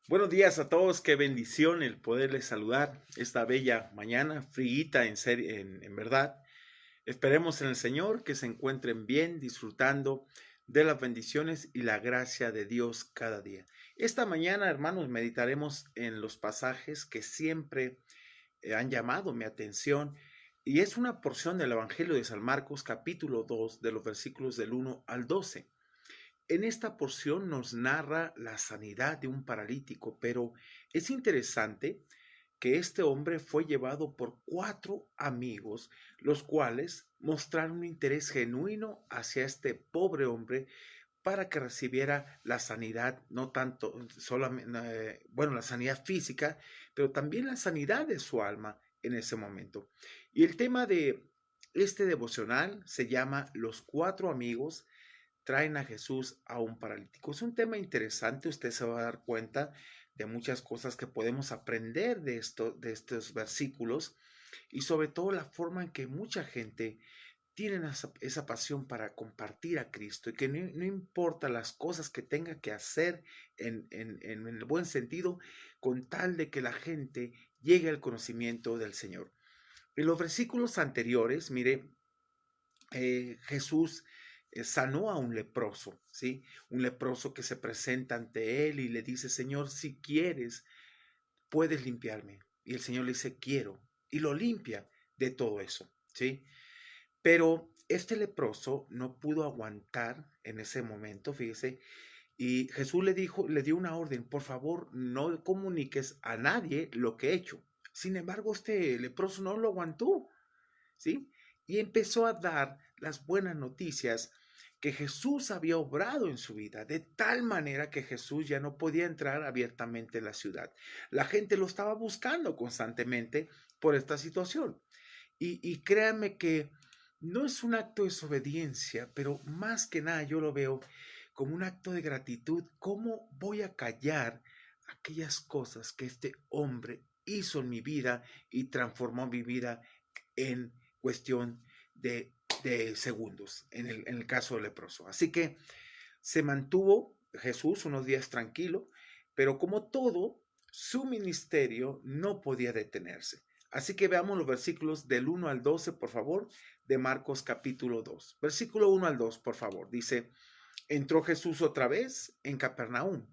Buenos días a todos, qué bendición el poderles saludar esta bella mañana, friita en verdad. Esperemos en el Señor que se encuentren bien, disfrutando de las bendiciones y la gracia de Dios cada día. Esta mañana, hermanos, meditaremos en los pasajes que siempre han llamado mi atención y es una porción del Evangelio de San Marcos, capítulo 2, de los versículos del 1 al 12. En esta porción nos narra la sanidad de un paralítico, pero es interesante que este hombre fue llevado por cuatro amigos, los cuales mostraron un interés genuino hacia este pobre hombre para que recibiera la sanidad, no tanto solamente, la sanidad física, pero también la sanidad de su alma en ese momento. Y el tema de este devocional se llama Los cuatro amigos traen a Jesús a un paralítico. Es un tema interesante, usted se va a dar cuenta de muchas cosas que podemos aprender de estos versículos y sobre todo la forma en que mucha gente tiene esa pasión para compartir a Cristo y que no importa las cosas que tenga que hacer en el buen sentido, con tal de que la gente llegue al conocimiento del Señor. En los versículos anteriores, mire, Jesús sanó a un leproso, ¿sí? Un leproso que se presenta ante él y le dice, Señor, si quieres, puedes limpiarme. Y el Señor le dice, quiero. Y lo limpia de todo eso, ¿sí? Pero este leproso no pudo aguantar en ese momento, fíjese, y Jesús le dio una orden, por favor, no comuniques a nadie lo que he hecho. Sin embargo, este leproso no lo aguantó, ¿sí? Y empezó a dar las buenas noticias que Jesús había obrado en su vida, de tal manera que Jesús ya no podía entrar abiertamente en la ciudad. La gente lo estaba buscando constantemente por esta situación. Y créanme que no es un acto de desobediencia, pero más que nada yo lo veo como un acto de gratitud. ¿Cómo voy a callar aquellas cosas que este hombre hizo en mi vida y transformó mi vida en cuestión de segundos, en el caso del leproso? Así que se mantuvo Jesús unos días tranquilo, pero como todo, su ministerio no podía detenerse. Así que veamos los versículos del 1 al 12, por favor, de Marcos capítulo 2. Versículo 1 al 2, por favor. Dice, entró Jesús otra vez en Capernaum,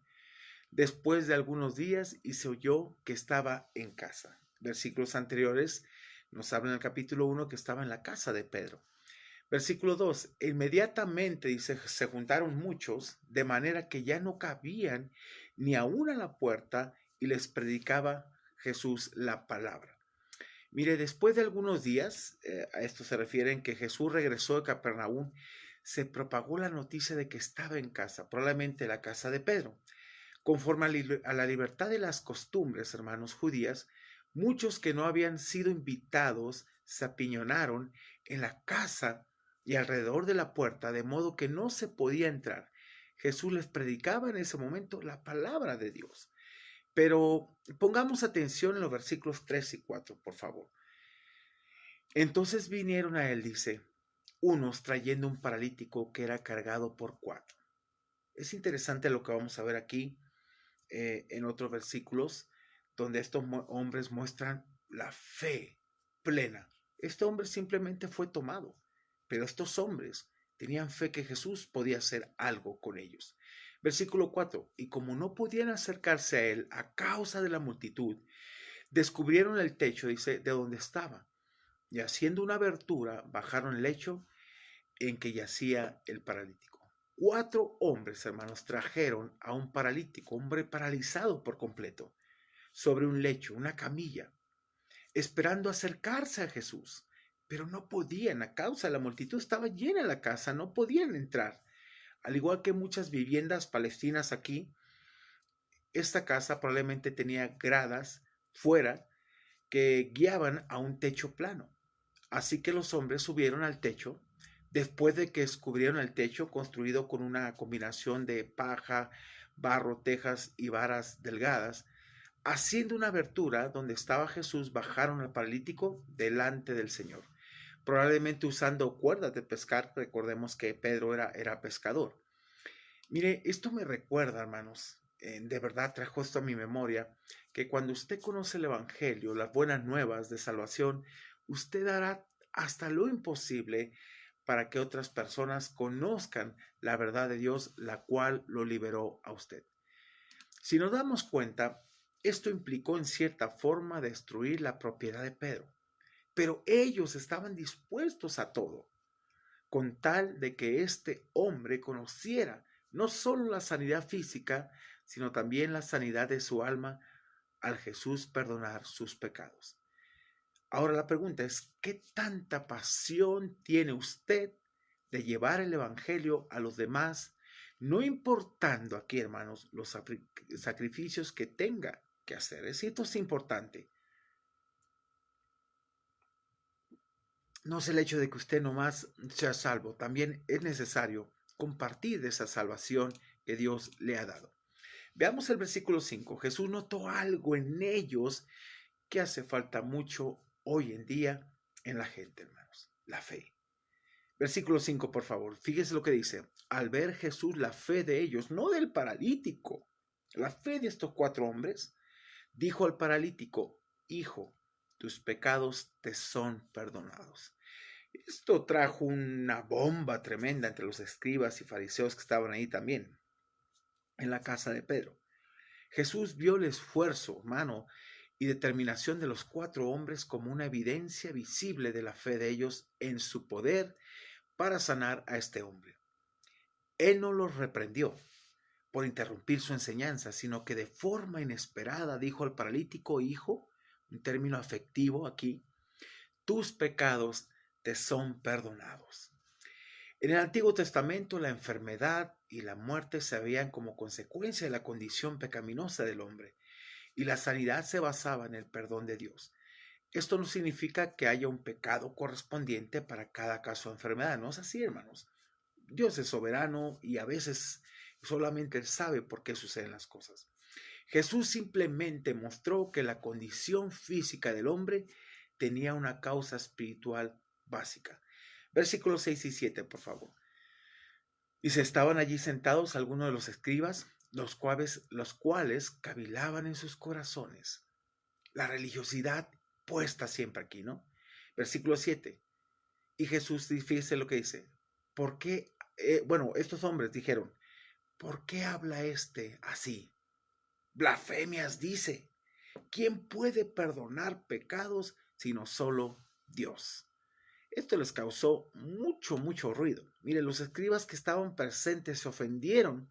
después de algunos días, y se oyó que estaba en casa. Versículos anteriores nos hablan en el capítulo 1 que estaba en la casa de Pedro. Versículo 2, inmediatamente dice, se juntaron muchos, de manera que ya no cabían ni aún a la puerta, y les predicaba Jesús la palabra. Mire, después de algunos días, a esto se refieren que Jesús regresó de Capernaum, se propagó la noticia de que estaba en casa, probablemente la casa de Pedro. Conforme a la libertad de las costumbres, hermanos judías, muchos que no habían sido invitados se apiñonaron en la casa y alrededor de la puerta, de modo que no se podía entrar. Jesús les predicaba en ese momento la palabra de Dios. Pero pongamos atención en los versículos 3 y 4, por favor. Entonces vinieron a él, dice, unos trayendo un paralítico que era cargado por cuatro. Es interesante lo que vamos a ver aquí en otros versículos, donde estos hombres muestran la fe plena. Este hombre simplemente fue tomado, pero estos hombres tenían fe que Jesús podía hacer algo con ellos. Versículo 4, y como no podían acercarse a él a causa de la multitud, descubrieron el techo, dice, de donde estaba, y haciendo una abertura, bajaron el lecho en que yacía el paralítico. Cuatro hombres, hermanos, trajeron a un paralítico, hombre paralizado por completo, sobre un lecho, una camilla, esperando acercarse a Jesús, pero no podían a causa de la multitud. Estaba llena la casa, no podían entrar. Al igual que muchas viviendas palestinas aquí, esta casa probablemente tenía gradas fuera que guiaban a un techo plano. Así que los hombres subieron al techo, después de que descubrieron el techo construido con una combinación de paja, barro, tejas y varas delgadas, haciendo una abertura donde estaba Jesús, bajaron al paralítico delante del Señor. Probablemente usando cuerdas de pescar, recordemos que Pedro era pescador. Mire, esto me recuerda, hermanos, de verdad trajo esto a mi memoria, que cuando usted conoce el Evangelio, las buenas nuevas de salvación, usted hará hasta lo imposible para que otras personas conozcan la verdad de Dios, la cual lo liberó a usted. Si nos damos cuenta, esto implicó en cierta forma destruir la propiedad de Pedro, pero ellos estaban dispuestos a todo, con tal de que este hombre conociera no solo la sanidad física, sino también la sanidad de su alma al Jesús perdonar sus pecados. Ahora la pregunta es, ¿qué tanta pasión tiene usted de llevar el Evangelio a los demás, no importando aquí, hermanos, los sacrificios que tenga que hacer? Esto es importante. No es el hecho de que usted nomás sea salvo, también es necesario compartir de esa salvación que Dios le ha dado. Veamos el versículo 5. Jesús notó algo en ellos que hace falta mucho hoy en día en la gente, hermanos: la fe. Versículo 5, por favor. Fíjese lo que dice. Al ver Jesús la fe de ellos, no del paralítico, la fe de estos 4 hombres, dijo al paralítico: hijo, tus pecados te son perdonados. Esto trajo una bomba tremenda entre los escribas y fariseos que estaban ahí también, en la casa de Pedro. Jesús vio el esfuerzo, mano y determinación de los 4 hombres como una evidencia visible de la fe de ellos en su poder para sanar a este hombre. Él no los reprendió por interrumpir su enseñanza, sino que de forma inesperada dijo al paralítico: hijo, un término afectivo aquí, tus pecados te son perdonados. En el Antiguo Testamento, la enfermedad y la muerte se veían como consecuencia de la condición pecaminosa del hombre, y la sanidad se basaba en el perdón de Dios. Esto no significa que haya un pecado correspondiente para cada caso de enfermedad, no es así, hermanos. Dios es soberano y a veces solamente Él sabe por qué suceden las cosas. Jesús simplemente mostró que la condición física del hombre tenía una causa espiritual básica. Versículos 6 y 7, por favor. Dice: estaban allí sentados algunos de los escribas, los cuales cavilaban en sus corazones. La religiosidad puesta siempre aquí, ¿no? Versículo 7. Y Jesús, fíjese lo que dice. ¿Por qué? Estos hombres dijeron: ¿por qué habla este así? Blasfemias dice. ¿Quién puede perdonar pecados sino solo Dios? Esto les causó mucho ruido. Miren, los escribas que estaban presentes se ofendieron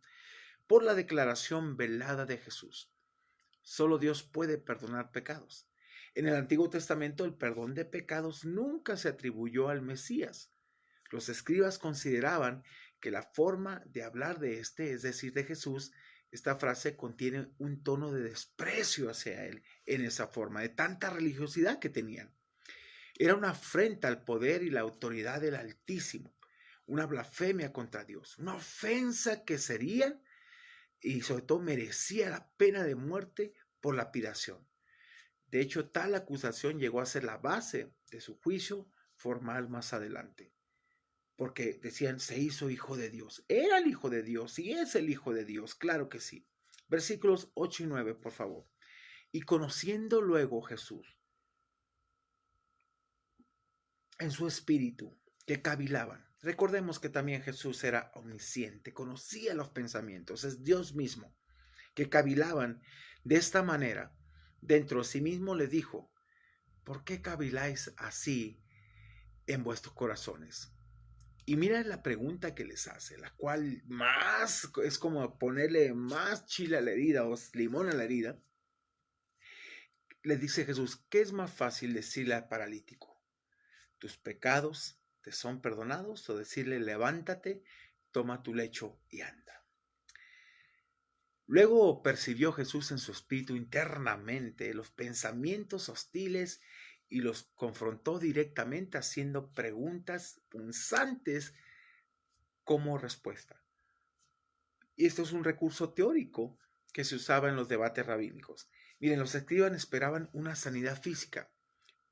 por la declaración velada de Jesús. Solo Dios puede perdonar pecados. En el Antiguo Testamento, el perdón de pecados nunca se atribuyó al Mesías. Los escribas consideraban que la forma de hablar de es decir, de Jesús, esta frase contiene un tono de desprecio hacia él en esa forma, de tanta religiosidad que tenían. Era una afrenta al poder y la autoridad del Altísimo, una blasfemia contra Dios, una ofensa que sería y sobre todo merecía la pena de muerte por lapidación. De hecho, tal acusación llegó a ser la base de su juicio formal más adelante, porque decían: se hizo hijo de Dios. Era el hijo de Dios y es el hijo de Dios, claro que sí. Versículos 8 y 9, por favor. Y conociendo luego Jesús en su espíritu que cavilaban. Recordemos que también Jesús era omnisciente, conocía los pensamientos, es Dios mismo, que cavilaban de esta manera. Dentro de sí mismo le dijo: ¿por qué caviláis así en vuestros corazones? Y mira la pregunta que les hace, la cual más es como ponerle más chile a la herida o limón a la herida. Le dice Jesús: ¿qué es más fácil decirle al paralítico? ¿tus pecados te son perdonados? O decirle: levántate, toma tu lecho y anda. Luego percibió Jesús en su espíritu internamente los pensamientos hostiles y los confrontó directamente, haciendo preguntas punzantes como respuesta. Y esto es un recurso teórico que se usaba en los debates rabínicos. Miren, los escribas esperaban una sanidad física,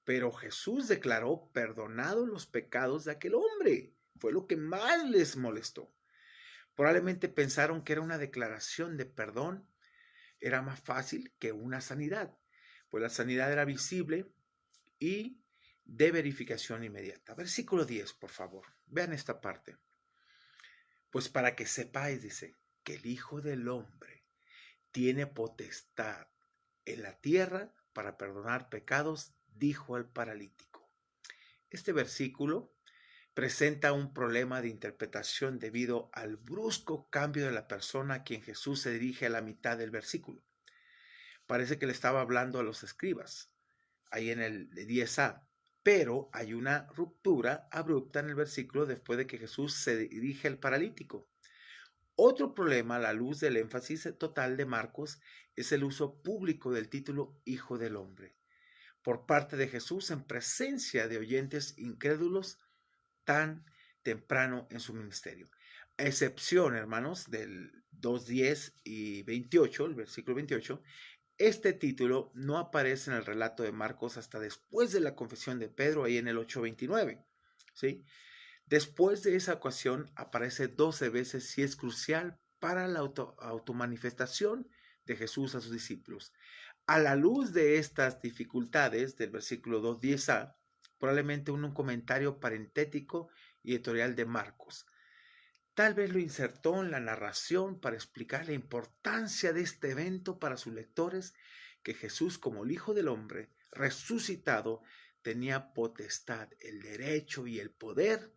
pero Jesús declaró perdonados los pecados de aquel hombre. Fue lo que más les molestó. Probablemente pensaron que era una declaración de perdón era más fácil que una sanidad, pues la sanidad era visible y de verificación inmediata. Versículo 10, por favor. Vean esta parte. Pues para que sepáis, dice, que el Hijo del Hombre tiene potestad en la tierra para perdonar pecados, dijo al paralítico. Este versículo presenta un problema de interpretación debido al brusco cambio de la persona a quien Jesús se dirige a la mitad del versículo. Parece que le estaba hablando a los escribas, ahí en el 10a, pero hay una ruptura abrupta en el versículo después de que Jesús se dirige al paralítico. Otro problema a la luz del énfasis total de Marcos es el uso público del título Hijo del Hombre por parte de Jesús en presencia de oyentes incrédulos tan temprano en su ministerio. A excepción, hermanos, del 2:10 y 28, el versículo 28, este título no aparece en el relato de Marcos hasta después de la confesión de Pedro, ahí en el 8:29, ¿sí? Después de esa ocasión aparece 12 veces y es crucial para la automanifestación de Jesús a sus discípulos. A la luz de estas dificultades del versículo 2:10a, probablemente un comentario parentético y editorial de Marcos. Tal vez lo insertó en la narración para explicar la importancia de este evento para sus lectores, que Jesús como el Hijo del Hombre resucitado tenía potestad, el derecho y el poder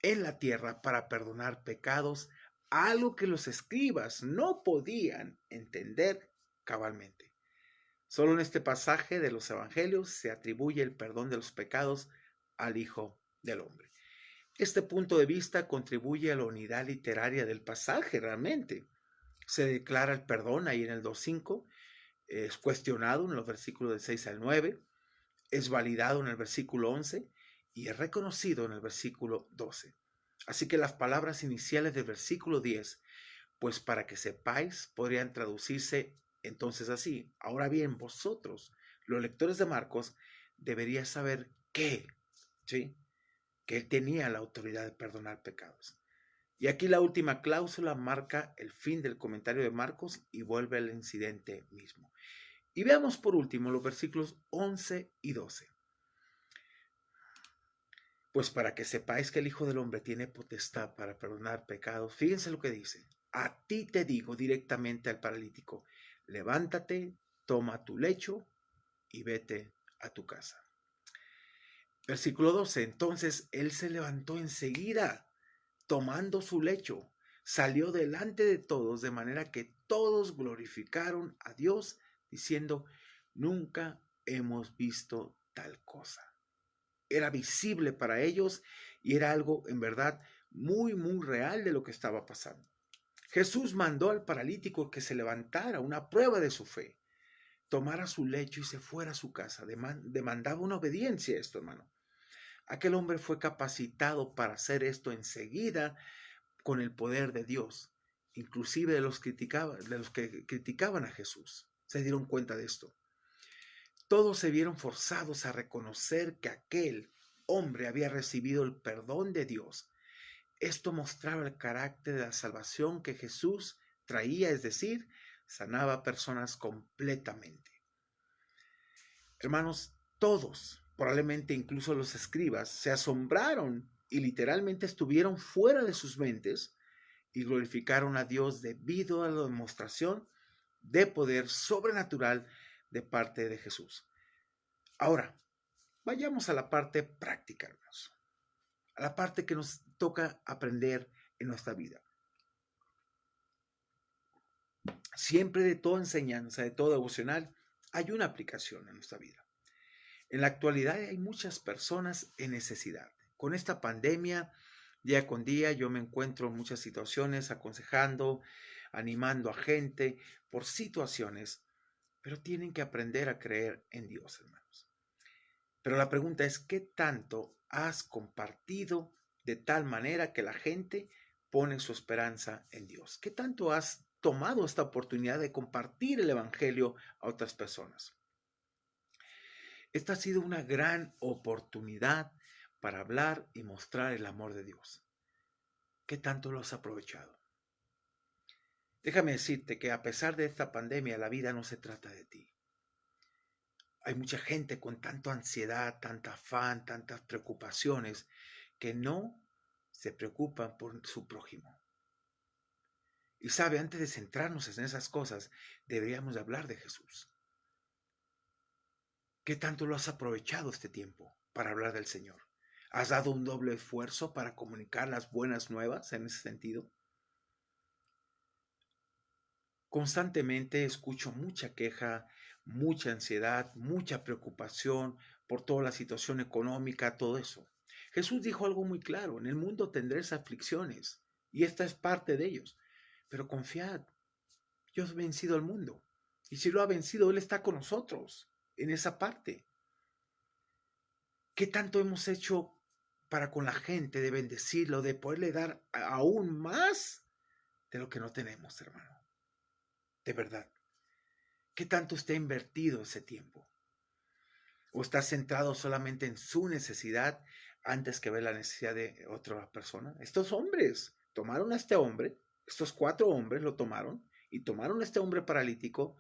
en la tierra para perdonar pecados, algo que los escribas no podían entender cabalmente. Solo en este pasaje de los evangelios se atribuye el perdón de los pecados al Hijo del Hombre. Este punto de vista contribuye a la unidad literaria del pasaje realmente. Se declara el perdón ahí en el 2:5, es cuestionado en los versículos del 6 al 9, es validado en el versículo 11 y es reconocido en el versículo 12. Así que las palabras iniciales del versículo 10, pues para que sepáis, podrían traducirse entonces así. Ahora bien, vosotros, los lectores de Marcos, deberíais saber ¿sí? Que él tenía la autoridad de perdonar pecados. Y aquí la última cláusula marca el fin del comentario de Marcos y vuelve al incidente mismo. Y veamos por último los versículos 11 y 12. Pues para que sepáis que el Hijo del Hombre tiene potestad para perdonar pecados, fíjense lo que dice. A ti te digo directamente al paralítico, levántate, toma tu lecho y vete a tu casa. Versículo 12. Entonces él se levantó enseguida, tomando su lecho, salió delante de todos, de manera que todos glorificaron a Dios, diciendo, nunca hemos visto tal cosa. Era visible para ellos y era algo en verdad muy, muy real de lo que estaba pasando. Jesús mandó al paralítico que se levantara, una prueba de su fe, tomara su lecho y se fuera a su casa. Demandaba una obediencia a esto, hermano. Aquel hombre fue capacitado para hacer esto enseguida con el poder de Dios, inclusive de los que criticaban a Jesús. Se dieron cuenta de esto. Todos se vieron forzados a reconocer que aquel hombre había recibido el perdón de Dios. Esto mostraba el carácter de la salvación que Jesús traía, es decir, sanaba a personas completamente. Hermanos, todos, probablemente incluso los escribas, se asombraron y literalmente estuvieron fuera de sus mentes y glorificaron a Dios debido a la demostración de poder sobrenatural de parte de Jesús. Ahora, vayamos a la parte práctica, hermanos, a la parte que nos toca aprender en nuestra vida. Siempre de toda enseñanza, de todo devocional, hay una aplicación en nuestra vida. En la actualidad hay muchas personas en necesidad. Con esta pandemia, día con día, yo me encuentro en muchas situaciones aconsejando, animando a gente por situaciones, pero tienen que aprender a creer en Dios, hermanos. Pero la pregunta es, ¿qué tanto has compartido de tal manera que la gente pone su esperanza en Dios? ¿Qué tanto has tomado esta oportunidad de compartir el Evangelio a otras personas? Esta ha sido una gran oportunidad para hablar y mostrar el amor de Dios. ¿Qué tanto lo has aprovechado? Déjame decirte que a pesar de esta pandemia, la vida no se trata de ti. Hay mucha gente con tanta ansiedad, tanta afán, tantas preocupaciones, que no se preocupan por su prójimo. Y sabe, antes de centrarnos en esas cosas, deberíamos hablar de Jesús. ¿Qué tanto lo has aprovechado este tiempo para hablar del Señor? ¿Has dado un doble esfuerzo para comunicar las buenas nuevas en ese sentido? Constantemente escucho mucha queja, mucha ansiedad, mucha preocupación por toda la situación económica, todo eso. Jesús dijo algo muy claro: en el mundo tendréis aflicciones, y esta es parte de ellos. Pero confiad, yo he vencido al mundo. Y si lo ha vencido, Él está con nosotros en esa parte. ¿Qué tanto hemos hecho para con la gente de bendecirlo, de poderle dar aún más de lo que no tenemos, hermano? De verdad. ¿Qué tanto usted ha invertido ese tiempo? ¿O está centrado solamente en su necesidad antes que ver la necesidad de otra persona? Estos hombres tomaron a este hombre, estos 4 hombres lo tomaron y tomaron a este hombre paralítico,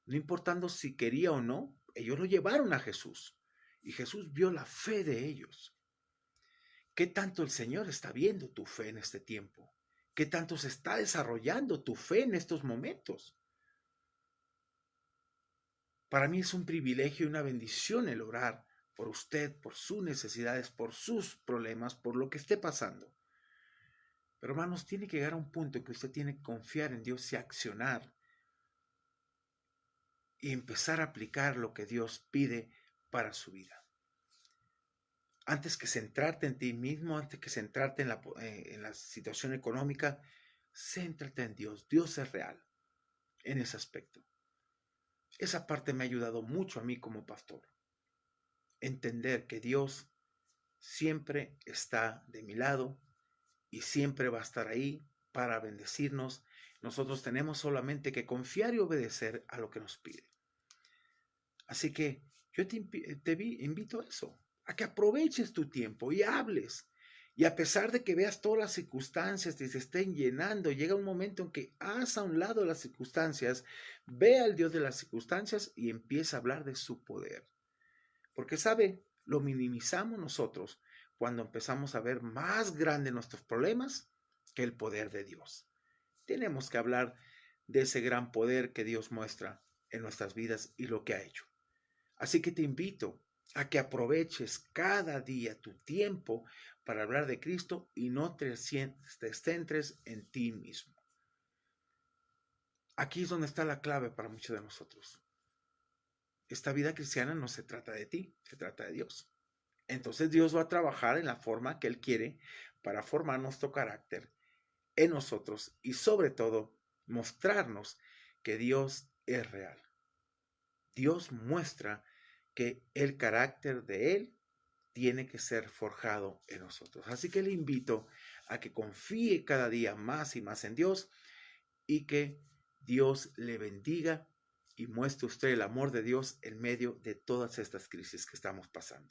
no importando si quería o no, ellos lo llevaron a Jesús. Y Jesús vio la fe de ellos. ¿Qué tanto el Señor está viendo tu fe en este tiempo? ¿Qué tanto se está desarrollando tu fe en estos momentos? Para mí es un privilegio y una bendición el orar por usted, por sus necesidades, por sus problemas, por lo que esté pasando. Pero hermanos, tiene que llegar a un punto en que usted tiene que confiar en Dios y accionar y empezar a aplicar lo que Dios pide para su vida. Antes que centrarte en ti mismo, antes que centrarte en la situación económica, céntrate en Dios. Dios es real en ese aspecto. Esa parte me ha ayudado mucho a mí como pastor. Entender que Dios siempre está de mi lado y siempre va a estar ahí para bendecirnos. Nosotros tenemos solamente que confiar y obedecer a lo que nos pide. Así que yo invito a eso, a que aproveches tu tiempo y hables. Y a pesar de que veas todas las circunstancias que se estén llenando, llega un momento en que haz a un lado las circunstancias, ve al Dios de las circunstancias y empieza a hablar de su poder. Porque, ¿sabe? Lo minimizamos nosotros cuando empezamos a ver más grandes nuestros problemas que el poder de Dios. Tenemos que hablar de ese gran poder que Dios muestra en nuestras vidas y lo que ha hecho. Así que te invito a que aproveches cada día tu tiempo para hablar de Cristo y no te centres en ti mismo. Aquí es donde está la clave para muchos de nosotros. Esta vida cristiana no se trata de ti, se trata de Dios. Entonces Dios va a trabajar en la forma que Él quiere para formar nuestro carácter en nosotros y sobre todo mostrarnos que Dios es real. Dios muestra que el carácter de Él tiene que ser forjado en nosotros. Así que le invito a que confíe cada día más y más en Dios y que Dios le bendiga y muestre usted el amor de Dios en medio de todas estas crisis que estamos pasando.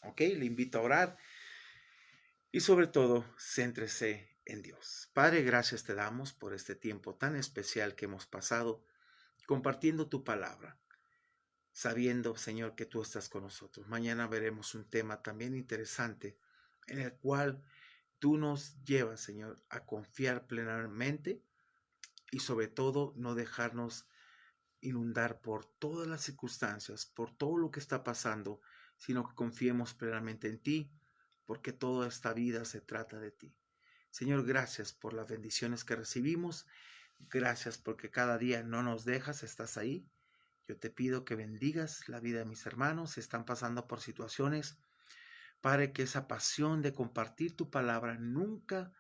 Ok, le invito a orar y sobre todo, céntrese en Dios. Padre, gracias te damos por este tiempo tan especial que hemos pasado compartiendo tu palabra, sabiendo, Señor, que tú estás con nosotros. Mañana veremos un tema también interesante en el cual tú nos llevas, Señor, a confiar plenamente y sobre todo no dejarnos inundar por todas las circunstancias, por todo lo que está pasando, sino que confiemos plenamente en ti, porque toda esta vida se trata de ti. Señor, gracias por las bendiciones que recibimos. Gracias porque cada día no nos dejas, estás ahí. Yo te pido que bendigas la vida de mis hermanos, si están pasando por situaciones. Padre, que esa pasión de compartir tu palabra nunca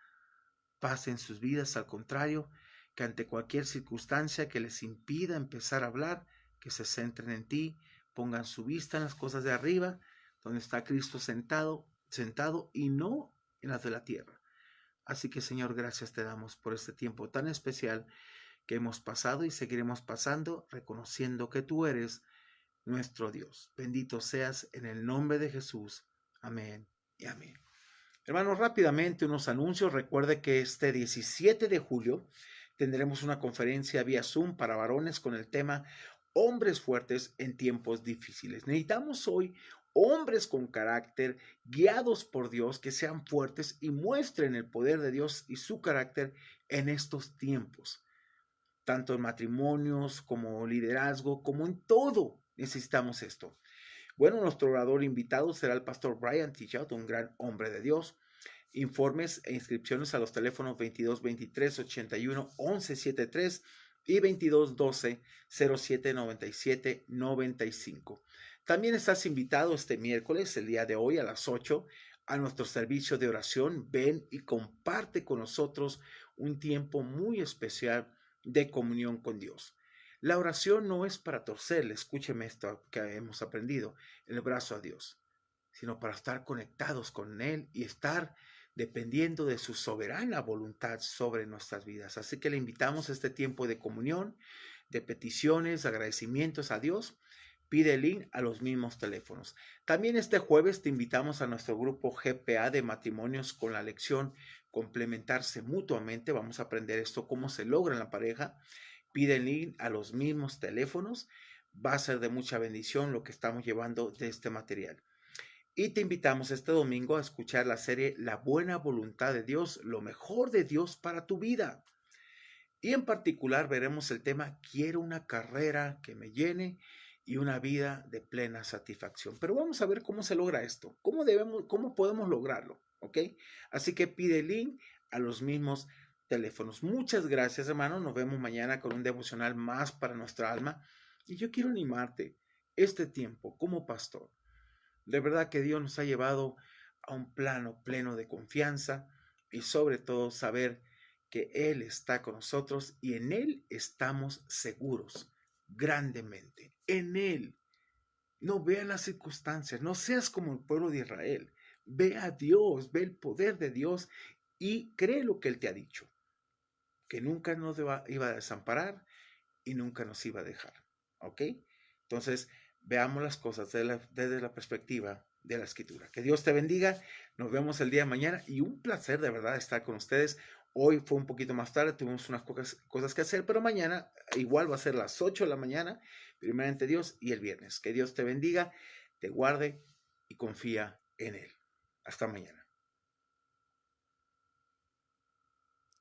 pase en sus vidas, al contrario, que ante cualquier circunstancia que les impida empezar a hablar, que se centren en ti, pongan su vista en las cosas de arriba, donde está Cristo sentado y no en las de la tierra. Así que, Señor, gracias te damos por este tiempo tan especial que hemos pasado y seguiremos pasando, reconociendo que tú eres nuestro Dios. Bendito seas en el nombre de Jesús. Amén y amén. Hermanos, rápidamente unos anuncios. Recuerde que este 17 de julio Tendremos una conferencia vía Zoom para varones con el tema Hombres fuertes en tiempos difíciles. Necesitamos hoy hombres con carácter, guiados por Dios, que sean fuertes y muestren el poder de Dios y su carácter en estos tiempos. Tanto en matrimonios como liderazgo, como en todo, necesitamos esto. Bueno, nuestro orador invitado será el pastor Brian Tichout, un gran hombre de Dios. Informes e inscripciones a los teléfonos 22 23 81 11 73 y 22 12 07 97 95. También estás invitado este miércoles, el día de hoy a las 8, a nuestro servicio de oración. Ven y comparte con nosotros un tiempo muy especial de comunión con Dios. La oración no es para torcerle, escúcheme esto que hemos aprendido, el brazo a Dios, sino para estar conectados con Él y estar dependiendo de su soberana voluntad sobre nuestras vidas. Así que le invitamos a este tiempo de comunión, de peticiones, agradecimientos a Dios. Pide el link a los mismos teléfonos. También este jueves te invitamos a nuestro grupo GPA de matrimonios con la lección complementarse mutuamente. Vamos a aprender esto, cómo se logra en la pareja. Pide el link a los mismos teléfonos. Va a ser de mucha bendición lo que estamos llevando de este material. Y te invitamos este domingo a escuchar la serie La buena voluntad de Dios, lo mejor de Dios para tu vida. Y en particular veremos el tema Quiero una carrera que me llene y una vida de plena satisfacción. Pero vamos a ver cómo se logra esto, cómo podemos lograrlo, ¿ok? Así que pide el link a los mismos teléfonos. Muchas gracias, hermano. Nos vemos mañana con un devocional más para nuestra alma. Y yo quiero animarte este tiempo como pastor. De verdad que Dios nos ha llevado a un plano pleno de confianza y sobre todo saber que Él está con nosotros y en Él estamos seguros grandemente. En Él. No veas las circunstancias, no seas como el pueblo de Israel. Ve a Dios, ve el poder de Dios y cree lo que Él te ha dicho, que nunca nos iba a desamparar y nunca nos iba a dejar. ¿Ok? Entonces, veamos las cosas desde la perspectiva de la escritura. Que Dios te bendiga. Nos vemos el día de mañana y un placer de verdad estar con ustedes. Hoy fue un poquito más tarde, tuvimos unas cosas que hacer, pero mañana igual va a ser las 8 de la mañana, primeramente Dios, y el viernes. Que Dios te bendiga, te guarde y confía en Él. Hasta mañana.